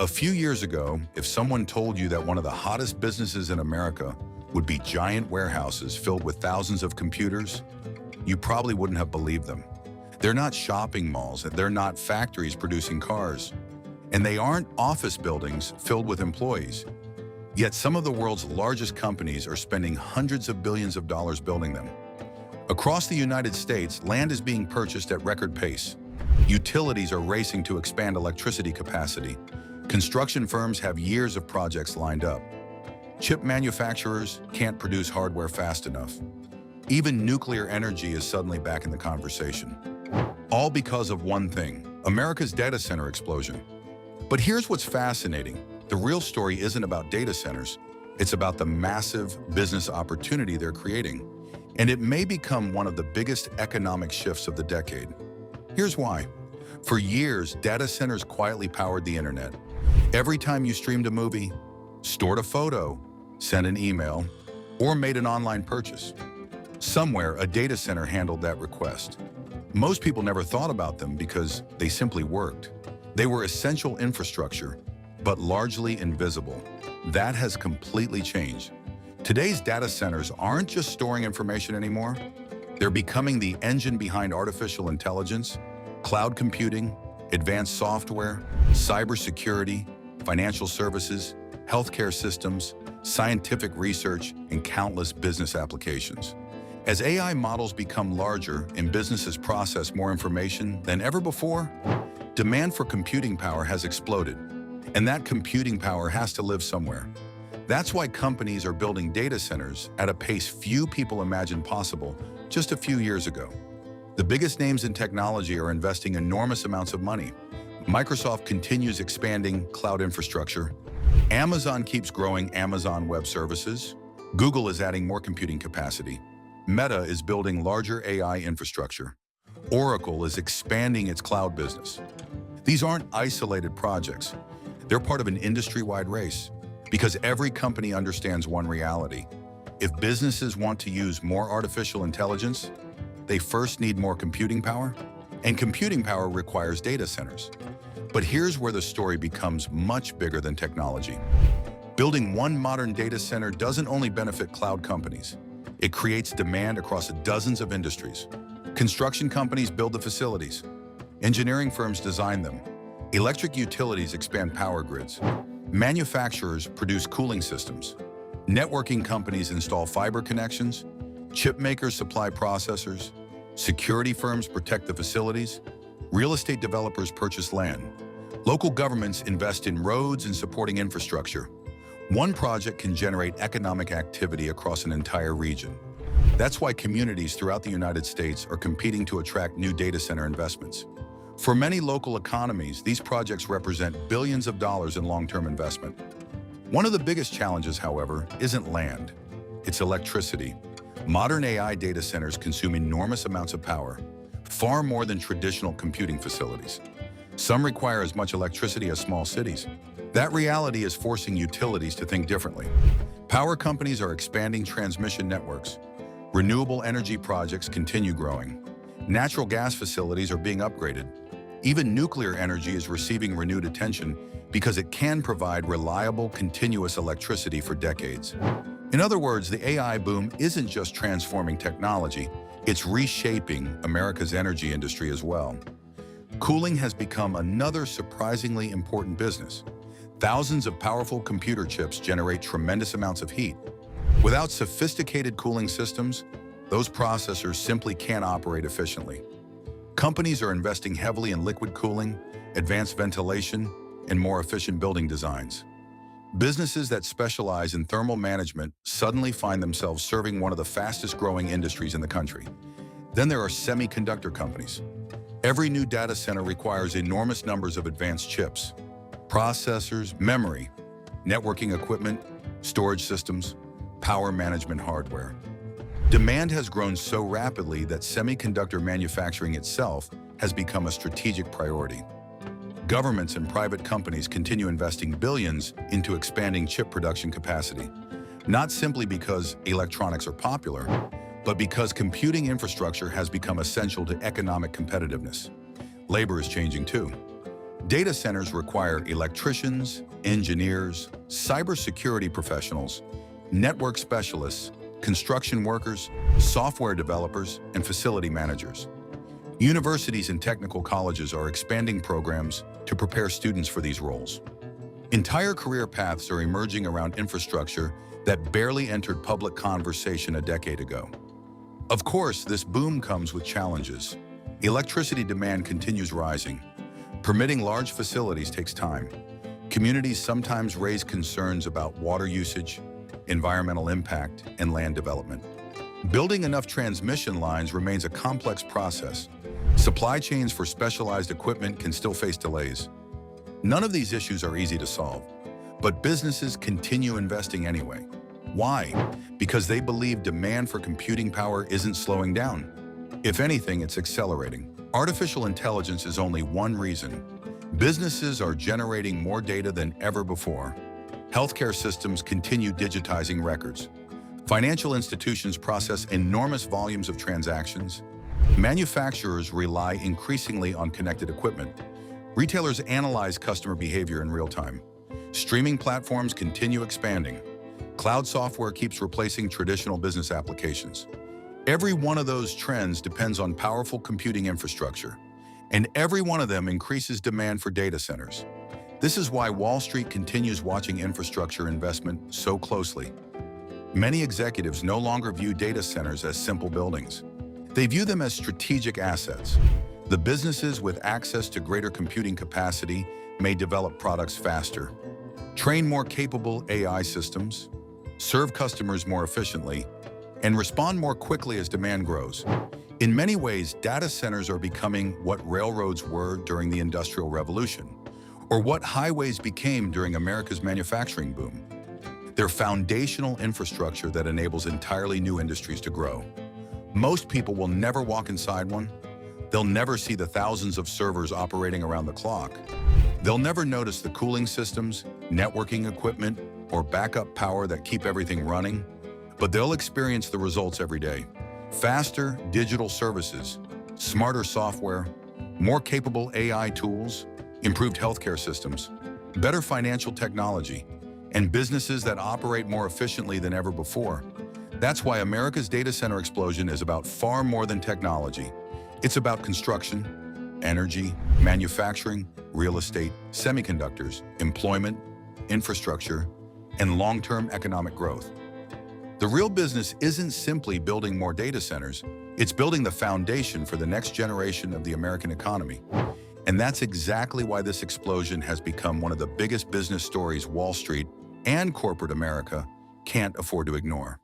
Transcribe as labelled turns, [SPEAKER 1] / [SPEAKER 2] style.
[SPEAKER 1] A few years ago, if someone told you that one of the hottest businesses in America would be giant warehouses filled with thousands of computers, you probably wouldn't have believed them. They're not shopping malls, they're not factories producing cars, and they aren't office buildings filled with employees. Yet some of the world's largest companies are spending hundreds of billions of dollars building them. Across the United States, land is being purchased at record pace. Utilities are racing to expand electricity capacity. Construction firms have years of projects lined up. Chip manufacturers can't produce hardware fast enough. Even nuclear energy is suddenly back in the conversation. All because of one thing: America's data center explosion. But here's what's fascinating. The real story isn't about data centers. It's about the massive business opportunity they're creating. And it may become one of the biggest economic shifts of the decade. Here's why. For years, data centers quietly powered the internet. Every time you streamed a movie, stored a photo, sent an email, or made an online purchase, somewhere a data center handled that request. Most people never thought about them because they simply worked. They were essential infrastructure, but largely invisible. That has completely changed. Today's data centers aren't just storing information anymore. They're becoming the engine behind artificial intelligence, cloud computing, advanced software, cybersecurity, financial services, healthcare systems, scientific research, and countless business applications. As AI models become larger and businesses process more information than ever before, demand for computing power has exploded, and that computing power has to live somewhere. That's why companies are building data centers at a pace few people imagined possible just a few years ago. The biggest names in technology are investing enormous amounts of money. Microsoft continues expanding cloud infrastructure. Amazon keeps growing Amazon Web Services. Google is adding more computing capacity. Meta is building larger AI infrastructure. Oracle is expanding its cloud business. These aren't isolated projects. They're part of an industry-wide race, because every company understands one reality. If businesses want to use more artificial intelligence, they first need more computing power, and computing power requires data centers. But here's where the story becomes much bigger than technology. Building one modern data center doesn't only benefit cloud companies. It creates demand across dozens of industries. Construction companies build the facilities. Engineering firms design them. Electric utilities expand power grids. Manufacturers produce cooling systems. Networking companies install fiber connections. Chip makers supply processors. Security firms protect the facilities. Real estate developers purchase land. Local governments invest in roads and supporting infrastructure. One project can generate economic activity across an entire region. That's why communities throughout the United States are competing to attract new data center investments. For many local economies, these projects represent billions of dollars in long-term investment. One of the biggest challenges, however, isn't land. It's electricity. Modern AI data centers consume enormous amounts of power, far more than traditional computing facilities. Some require as much electricity as small cities. That reality is forcing utilities to think differently. Power companies are expanding transmission networks. Renewable energy projects continue growing. Natural gas facilities are being upgraded. Even nuclear energy is receiving renewed attention because it can provide reliable, continuous electricity for decades. In other words, the AI boom isn't just transforming technology, it's reshaping America's energy industry as well. Cooling has become another surprisingly important business. Thousands of powerful computer chips generate tremendous amounts of heat. Without sophisticated cooling systems, those processors simply can't operate efficiently. Companies are investing heavily in liquid cooling, advanced ventilation, and more efficient building designs. Businesses that specialize in thermal management suddenly find themselves serving one of the fastest-growing industries in the country. Then there are semiconductor companies. Every new data center requires enormous numbers of advanced chips, processors, memory, networking equipment, storage systems, power management hardware. Demand has grown so rapidly that semiconductor manufacturing itself has become a strategic priority. Governments and private companies continue investing billions into expanding chip production capacity, not simply because electronics are popular, but because computing infrastructure has become essential to economic competitiveness. Labor is changing too. Data centers require electricians, engineers, cybersecurity professionals, network specialists, construction workers, software developers, and facility managers. Universities and technical colleges are expanding programs to prepare students for these roles. Entire career paths are emerging around infrastructure that barely entered public conversation a decade ago. Of course, this boom comes with challenges. Electricity demand continues rising. Permitting large facilities takes time. Communities sometimes raise concerns about water usage, environmental impact, and land development. Building enough transmission lines remains a complex process. Supply chains for specialized equipment can still face delays. None of these issues are easy to solve, but businesses continue investing anyway. Why? Because they believe demand for computing power isn't slowing down. If anything, it's accelerating. Artificial intelligence is only one reason. Businesses are generating more data than ever before. Healthcare systems continue digitizing records. Financial institutions process enormous volumes of transactions. Manufacturers rely increasingly on connected equipment. Retailers analyze customer behavior in real time. Streaming platforms continue expanding. Cloud software keeps replacing traditional business applications. Every one of those trends depends on powerful computing infrastructure, and every one of them increases demand for data centers. This is why Wall Street continues watching infrastructure investment so closely. Many executives no longer view data centers as simple buildings. They view them as strategic assets. The businesses with access to greater computing capacity may develop products faster, train more capable AI systems, serve customers more efficiently, and respond more quickly as demand grows. In many ways, data centers are becoming what railroads were during the Industrial Revolution, or what highways became during America's manufacturing boom. They're foundational infrastructure that enables entirely new industries to grow. Most people will never walk inside one. They'll never see the thousands of servers operating around the clock. They'll never notice the cooling systems, networking equipment, or backup power that keep everything running, but they'll experience the results every day. Faster digital services, smarter software, more capable AI tools, improved healthcare systems, better financial technology, and businesses that operate more efficiently than ever before. That's why America's data center explosion is about far more than technology. It's about construction, energy, manufacturing, real estate, semiconductors, employment, infrastructure, and long-term economic growth. The real business isn't simply building more data centers, it's building the foundation for the next generation of the American economy. And that's exactly why this explosion has become one of the biggest business stories Wall Street and corporate America can't afford to ignore.